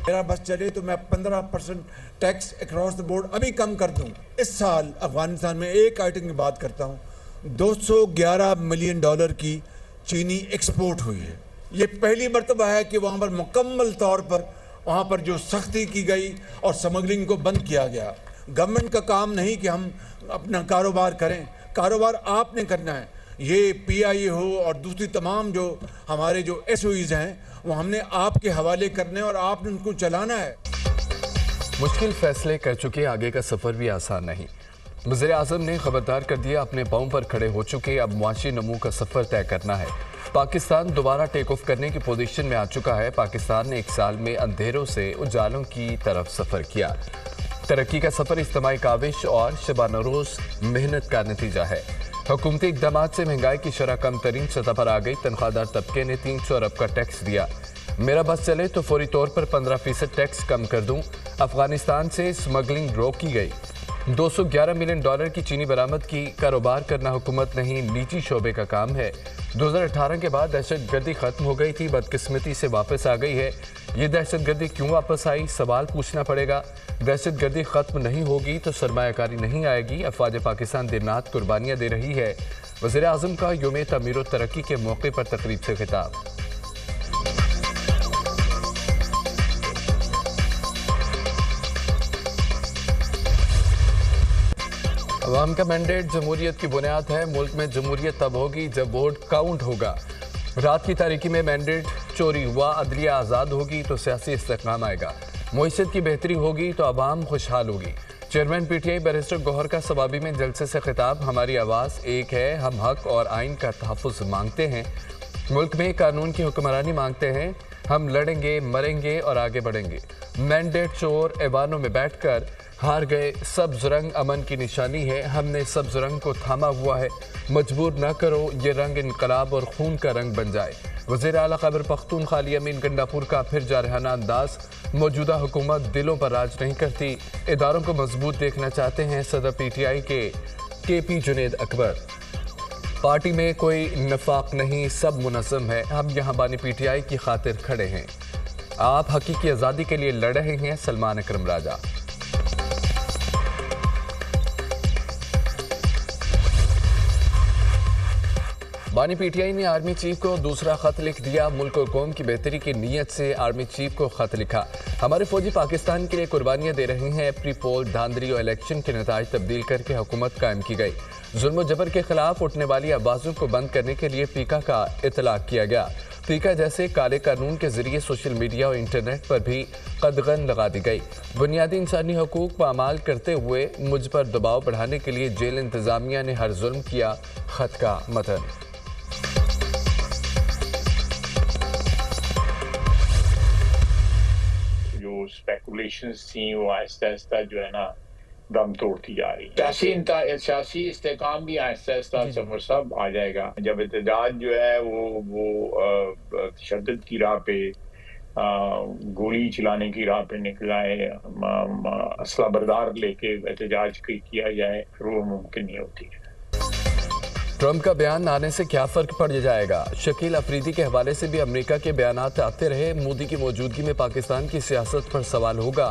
मेरा बस चले तो मैं 15% टैक्स अक्रॉस द बोर्ड अभी कम कर दूं। इस साल अफगानिस्तान में एक आइटम की बात करता हूं, $211 मिलियन की चीनी एक्सपोर्ट हुई है। ये पहली मर्तबा है कि वहाँ पर मुकम्मल तौर पर वहाँ पर जो सख्ती की गई और स्मगलिंग को बंद किया गया। गवर्नमेंट का काम नहीं कि हम अपना कारोबार करें, कारोबार आपने करना है। ये PIA हो और दूसरी तमाम जो हमारे जो SOEs हैं वो हमने आपके हवाले करने और आपने उनको चलाना है। मुश्किल फैसले कर चुके, आगे का सफ़र भी आसान नहीं। वज़ीर आज़म ने खबरदार कर दिया, अपने पाँव पर खड़े हो चुके, अब मुआशी नमू का सफ़र तय करना है। पाकिस्तान दोबारा टेक ऑफ करने की पोजीशन में आ चुका है। पाकिस्तान ने एक साल में अंधेरों से उजालों की तरफ सफ़र किया। तरक्की का सफ़र इज्तिमाई काविश और शबानरोज़ मेहनत का नतीजा है। हुकूमती इक़दाम से महंगाई की शरह कम तरीन सतह पर आ गई। तनख्वाहदार तबके ने 300 अरब का टैक्स दिया। मेरा बस चले तो फौरी तौर पर 15% टैक्स कम कर दूं। अफगानिस्तान से स्मगलिंग रोकी गई। $211 मिलियन की चीनी बरामद की। कारोबार करना हुकूमत नहीं, निजी शोबे का काम है। 2018 के बाद दहशत गर्दी खत्म हो गई थी, बदकिस्मती से वापस आ गई है। ये दहशत गर्दी क्यों वापस आई, सवाल पूछना पड़ेगा। दहशत गर्दी खत्म नहीं होगी तो सरमायाकारी नहीं आएगी। अफवाज पाकिस्तान दिन रात कुर्बानियाँ दे रही है। वज़ीर आज़म का यौम तमीर व तरक्की के मौके पर तकरीब से खिताब। अवाम का मैंडेट जमहूरियत की बुनियाद है। मुल्क में जमहूरियत तब होगी जब वोट काउंट होगा। रात की तारीकी में मैंडेट चोरी हुआ, अदलिया आज़ाद होगी तो सियासी इस्तेहकाम आएगा। मुईशत की बेहतरी होगी तो अवाम खुशहाल होगी। चेयरमैन PTI बैरिस्टर गौहर का सवाबी में जलसे से खिताब। हमारी आवाज़ एक है, हम हक और आइन का तहफ़्फ़ुज़ मांगते हैं। मुल्क में कानून की हुक्मरानी मांगते हैं। हम लड़ेंगे, मरेंगे और आगे बढ़ेंगे। मैंडेट चोर ऐवानों में बैठकर हार गए। सब्ज रंग अमन की निशानी है, हमने सब्ज रंग को थामा हुआ है। मजबूर न करो ये रंग इनकलाब और खून का रंग बन जाए। वज़ीर आला खैबर पख्तूनख्वा अली अमीन गंडापुर का फिर जारहाना अंदाज। मौजूदा हुकूमत दिलों पर राज नहीं करती, इदारों को मजबूत देखना चाहते हैं सदर PTI के KP जुनेद अकबर। पार्टी में कोई नफाक नहीं, सब मुनज़्ज़म है। हम यहाँ बानी PTI की खातिर खड़े हैं। आप हकीकी आज़ादी के लिए लड़ रहे हैं। सलमान अकरम राजा। बानी PTI ने आर्मी चीफ को दूसरा खत लिख दिया। मुल्क और कौम की बेहतरी की नीयत से आर्मी चीफ को खत लिखा। हमारे फौजी पाकिस्तान के लिए कुर्बानियां दे रहे हैं। प्री पोल धांधली और इलेक्शन के नताज तब्दील करके हुकूमत कायम की गई। जुल्म जबर के खिलाफ उठने वाली आवाज़ों को बंद करने के लिए पीका का इतलाक किया गया। पीका जैसे काले कानून के जरिए सोशल मीडिया और इंटरनेट पर भी कदगन लगा दी गई। बुनियादी इंसानी हकूक पामाल करते हुए मुझ पर दबाव बढ़ाने के लिए जेल इंतजामिया ने हर जुल्म किया। खत का मतन। स्पेकुलेशंस थी वो आहिस्ता आहिस्ता जो है ना दम तोड़ती जा रही है। सियासी इस्तेकाम भी आहिस्ता आहिस्ता सफर सब आ जाएगा। जब एहतजाज जो है वो तशद्दुद की राह पे, गोली चलाने की राह पे निकला है, असला बरदार लेके एहतजाज किया जाए, फिर वो मुमकिन नहीं होती है। ट्रंप का बयान आने से क्या फर्क पड़ जाएगा? शकील अफरीदी के हवाले से भी अमेरिका के बयानात आते रहे। मोदी की मौजूदगी में पाकिस्तान की सियासत पर सवाल होगा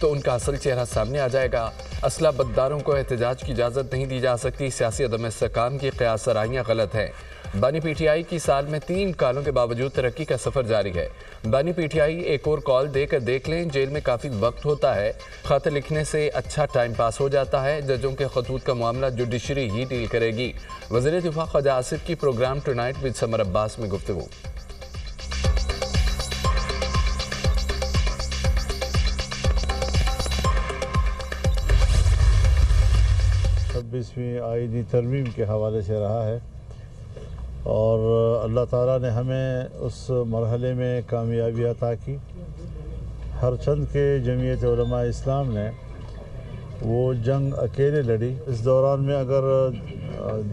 तो उनका असल चेहरा सामने आ जाएगा। असला बददारों को एहतजाज की इजाज़त नहीं दी जा सकती। सियासी अदम इस्तेहकाम की क़यास आराइयाँ गलत हैं। बानी PTI की साल में 3 कालों के बावजूद तरक्की का सफ़र जारी है। बानी PTI एक और कॉल देकर देख लें। जेल में काफ़ी वक्त होता है, खत लिखने से अच्छा टाइम पास हो जाता है। जजों के खतूत का मामला जुडिशरी ही डील करेगी। वज़ीर दिफा ख्वाजा आसिफ की program tonight with Samar Abbas में गुफ्तगू। 26वीं आईनी तरमीम के हवाले से रहा है और अल्लाह ताला ने हमें उस मरहले में कामयाबी अता की। हर चंद के जमीयत उलमा इस्लाम ने वो जंग अकेले लड़ी। इस दौरान में अगर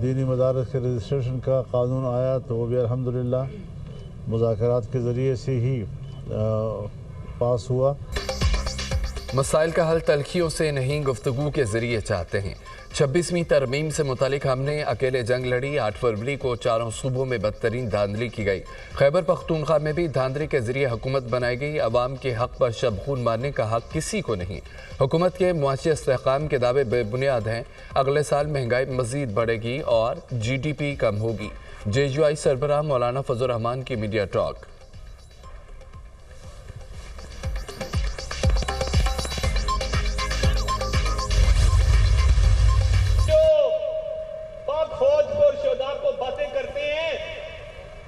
दीनी मदारस के रजिस्ट्रेशन का कानून आया तो वो भी अल्हम्दुलिल्लाह मुज़ाकरात के ज़रिए से ही पास हुआ। मसाइल का हल तलखियों से नहीं, गुफ्तगू के ज़रिए चाहते हैं। 26वीं तरमीम से मुतालिक हमने अकेले जंग लड़ी। 8 फरवरी को चारों सूबों में बदतरीन धांधली की गई। खैबर पख्तूनख्वा में भी धांधली के जरिए हुकूमत बनाई गई। अवाम के हक पर शब खून मारने का हक किसी को नहीं। हुकूमत के मुआशी इस्तेहकाम के दावे बेबुनियाद हैं। अगले साल महंगाई मजीद बढ़ेगी और GDP कम होगी। JUI सरबराह मौलाना फजल रहमान की मीडिया टॉक।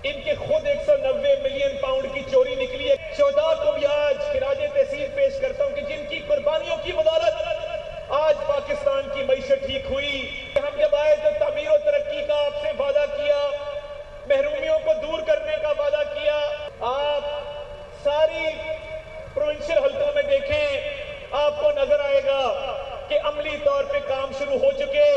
इनके खुद 190 मिलियन पाउंड की चोरी निकली है। शोहदा को भी आज खिराजे तहसीन पेश करता हूं कि जिनकी कुर्बानियों की बदौलत आज पाकिस्तान की मईशत ठीक हुई। हम जब आए तो तामीर और तरक्की का आपसे वादा किया, महरूमियों को दूर करने का वादा किया। आप सारी प्रोविंशियल हल्कों में देखें, आपको नजर आएगा कि अमली तौर पे काम शुरू हो चुके।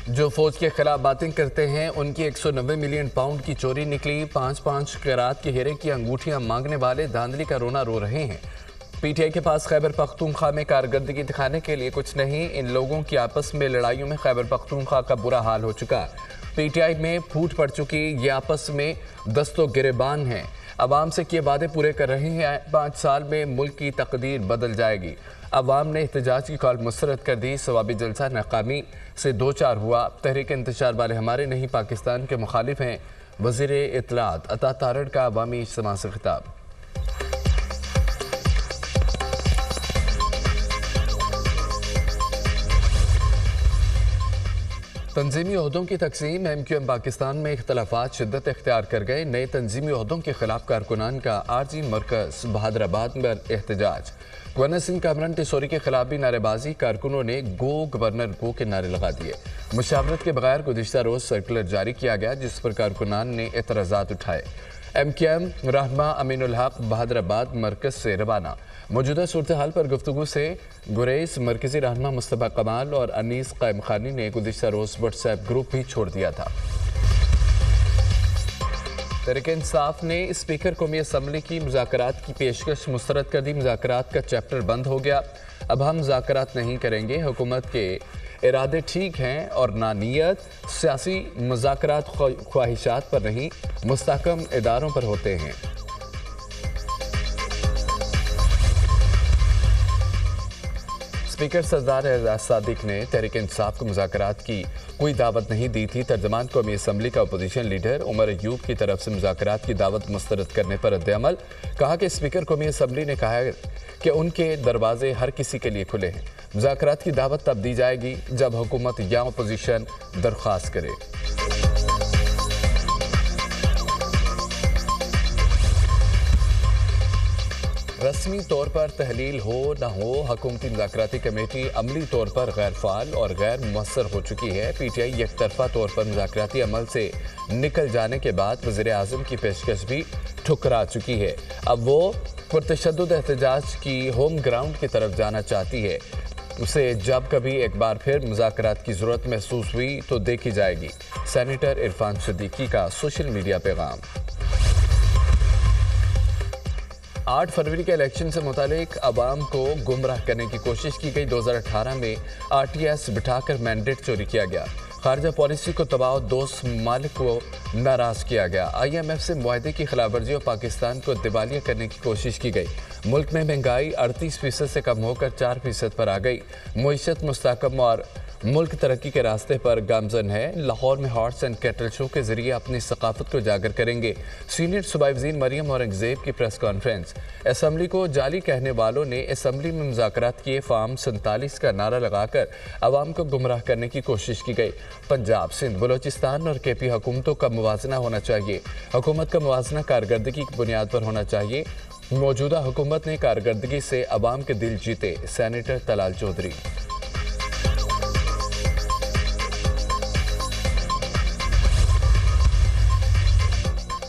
जो फौज के खिलाफ बातें करते हैं उनकी 190 मिलियन पाउंड की चोरी निकली। 5-5 कैरात के हीरे की अंगूठियां मांगने वाले धांधली का रोना रो रहे हैं। PTI के पास खैबर पख्तूनख्वा में कारकर्दगी दिखाने के लिए कुछ नहीं। इन लोगों की आपस में लड़ाइयों में खैबर पख्तूनख्वा का बुरा हाल हो चुका। PTI में फूट पड़ चुकी। ये आपस में दस्तो गिरेबान हैं। अवाम से किए वादे पूरे कर रहे हैं। 5 साल में मुल्क की तकदीर बदल जाएगी। अवाम ने एहतजाज की कॉल मुस्तरद कर दी। सवाबी जलसा नाकामी से 2-4 हुआ। तहरीक इंतशार वाले हमारे नहीं पाकिस्तान के मुखालिफ हैं। वज़ीर इत्तलात अता तारड़ का अवामी इज्तिमा से खिताब। तंजीमी ओहदों की तकसीम। MQM पाकिस्तान में इख्तलाफात शिद्दत इख्तियार कर गए। नए तंजीमी ओहदों के खिलाफ कारकुनान का आरजी मरकज बहादराबाद में एहतजाज। गवर्नर सिंह कामरान टिसोरी के खिलाफ भी नारेबाजी। कारकुनों ने गो गवर्नर गो के नारे लगा दिए। मुशावरत के बगैर गुज़िश्ता रोज़ सर्कुलर जारी किया गया जिस पर कारकुनान ने एतराज़ात उठाए। MQM रहनमा अमीनुल हक बहादराबाद मरकज से रवाना। मौजूदा सूरत हाल पर गुफ्तगू से गुरेज मरकजी रहनमा मुस्तफा कमाल और अनीस कायम खानी ने गुज़िश्ता रोज़ व्हाट्सएप ग्रुप भी छोड़ दिया था। तहरीक इंसाफ ने स्पीकर कौमी असम्बली की मुज़ाकरात की पेशकश मुस्तरद कर दी। मुज़ाकरात का चैप्टर बंद हो गया। अब हम मुज़ाकरात नहीं करेंगे। हुकूमत के इरादे ठीक हैं और नानियत सियासी मुज़ाकरात ख्वाहिशात पर नहीं मुस्तहकम इदारों पर होते हैं। स्पीकर सरदार एजाज सादिक ने तहरीक इंसाफ को मुज़ाकरात की कोई दावत नहीं दी थी। तर्जमान कौमी असम्बली का अपोजिशन लीडर उमर अयूब की तरफ से मुज़ाकरात की दावत मुस्तरद करने पर रद्द-ए-अमल। कहा कि स्पीकर कौमी असम्बली ने कहा है कि उनके दरवाजे हर किसी के लिए खुले हैं। मुज़ाकरात की दावत तब दी जाएगी जब हुकूमत या अपोजिशन दरख्वास्त करे। रस्मी तौर पर तहलील हो न हो, हुकूमती मुज़ाकराती कमेटी अमली तौर पर गैर फाल और गैर मुअस्सर हो चुकी है। PTI एक तरफा तौर पर मुज़ाकराती अमल से निकल जाने के बाद वज़ीर आज़म की पेशकश भी ठुकरा चुकी है। अब वो पुरतशद्दुद एहतजाज की होम ग्राउंड की तरफ जाना चाहती है। उसे जब कभी एक बार फिर मुज़ाकरात की ज़रूरत महसूस हुई तो देखी जाएगी। सेनेटर इरफान सिद्दीकी का सोशल मीडिया पैगाम। 8 फरवरी के इलेक्शन से मुतालिक अवाम को गुमराह करने की कोशिश की गई। 2018 में RTS बिठाकर मैंडेट चोरी किया गया। खारजा पॉलिसी को तबाह, दोस्त मालिक को नाराज़ किया गया। IMF से मुआहदे की खिलाफवर्जी और पाकिस्तान को दिवालिया करने की कोशिश की गई। मुल्क में महंगाई 38% से कम होकर 4% पर आ गई। मईशत मुस्तहकम और मुल्क तरक्की के रास्ते पर गामजन है। लाहौर में हॉर्स एंड कैटल शो के जरिए अपनी सकाफत को उजागर करेंगे। सीनियर सूबाई वज़ीर मरियम औरंगज़ेब की प्रेस कॉन्फ्रेंस। असम्बली को जाली कहने वालों ने असम्बली में मुज़ाकरात किए। फार्म 47 का नारा लगाकर अवाम को गुमराह करने की कोशिश की गई। पंजाब, सिंध, बलोचिस्तान और KP हुकूमतों का मुवाजना होना चाहिए। हुकूमत का मुवाजना कारकर्दगी की बुनियाद पर होना चाहिए। मौजूदा हुकूमत ने कारकर्दगी से अवाम के दिल जीते। सेनेटर तलाल चौधरी।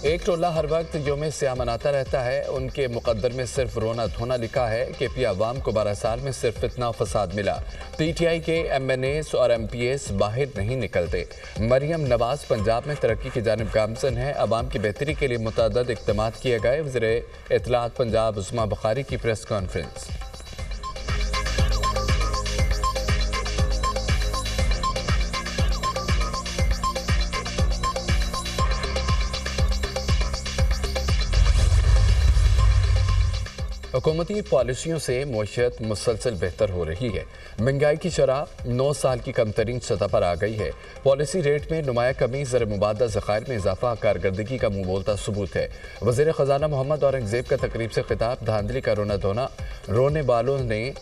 एक टोला हर वक्त योम स्याह मनाता रहता है। उनके मुकद्दर में सिर्फ रोना धोना लिखा है। KP अवाम को 12 साल में सिर्फ फितना फसाद मिला। PTI के MNAs और MPs बाहर नहीं निकलते। मरियम नवाज पंजाब में तरक्की की जानिब गामजन है। अवाम की बेहतरी के लिए मुतअद्दिद इक़दामात किए गए। वज़ीर इत्तलात पंजाब उस्मा बुखारी की प्रेस कॉन्फ्रेंस। हुकूमती पॉलिसियों से मुआशरत मुसलसल बेहतर हो रही है। महंगाई की शरह 9 साल की कम तरीन सतह पर आ गई है। पॉलिसी रेट में नुमाया कमी ज़र मुबादला ज़खायर में इजाफा कारकर्दगी का मुंह बोलता सबूत है। वज़ीर ख़जाना मोहम्मद औरंगज़ेब का तकरीब से खिताब, धांधली का रोना धोना, रोने वालों ने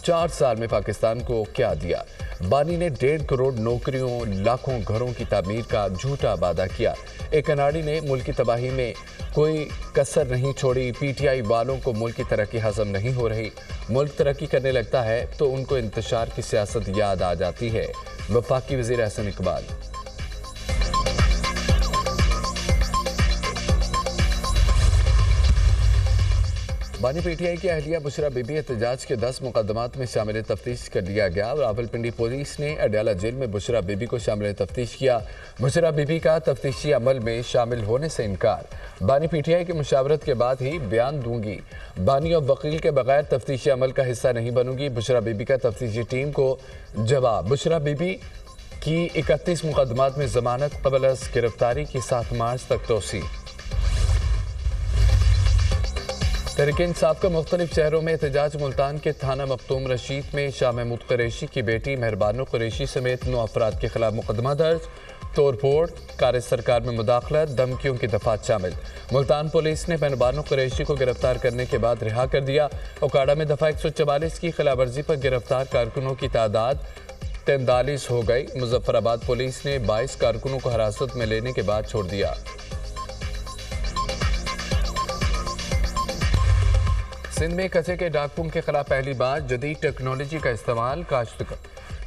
4 साल में पाकिस्तान को क्या दिया। बानी ने 1.5 करोड़ नौकरियों, लाखों घरों की तामीर का झूठा वादा किया। एक अनाड़ी ने मुल्क की तबाही में कोई कसर नहीं छोड़ी। पीटीआई वालों को मुल्क की तरक्की हजम नहीं हो रही। मुल्क तरक्की करने लगता है तो उनको इंतशार की सियासत याद आ जाती है। वफाकी वज़ीर अहसन इकबाल। बानी पीटीआई की अहलिया बुशरा बीबी एहतजाज के 10 मुकदमात में शामिल तफ्तीश कर लिया गया। रावलपिंडी पुलिस ने अडयाला जेल में बुशरा बीबी को शामिल तफ्तीश किया। बुशरा बीबी का तफ्तीशी अमल में शामिल होने से इनकार। बानी पीटीआई की मुशावरत के बाद ही बयान दूंगी। बानी और वकील के बगैर तफ्तीशी अमल का हिस्सा नहीं बनूंगी। बुशरा बीबी का तफ्तीशी टीम को जवाब। बुशरा बीबी की 31 मुकदमात में जमानत कबल अज़ गिरफ्तारी की 7 मार्च तक तोसी। तहरीक इंसाफ का मुख्तलिफ शहरों में एहतजाज। मुल्तान के थाना मखतूम रशीद में शाह महमूद कुरैशी की बेटी मेहरबानो कुरैशी समेत 9 अफराद के खिलाफ मुकदमा दर्ज। तोड़ फोड़, कार्य सरकार में मुदाखलत, धमकियों की दफात शामिल। मुल्तान पुलिस ने मेहरबानो कुरैशी को गिरफ्तार करने के बाद रिहा कर दिया। ओकाड़ा में दफा 144 की खिलाफवर्जी पर गिरफ्तार कारकुनों की तादाद 43 हो गई। मुजफ्फराबाद पुलिस ने 22 कारकुनों को हिरासत में लेने के बाद छोड़ दिया। सिंध में कचरे के डाकुओं के खिलाफ पहली बार जदीद टेक्नोलॉजी का इस्तेमाल। काश्तकार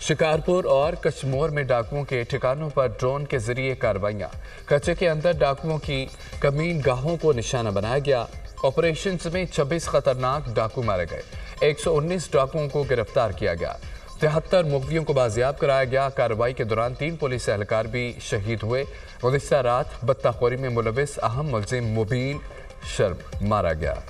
शिकारपुर और कश्मोर में डाकुओं के ठिकानों पर ड्रोन के जरिए कार्रवाइयाँ। कचरे के अंदर डाकुओं की कमीन गाहों को निशाना बनाया गया। ऑपरेशन में 26 खतरनाक डाकू मारे गए। 119 डाकुओं को गिरफ्तार किया गया। 73 मुखबियों को बाजियाब कराया गया। कार्रवाई के दौरान 3 पुलिस एहलकार भी शहीद हुए। गुज़िश्ता रात बत्ताखोरी में मुलविस अहम मुलजिम मुबीन शर्म मारा गया।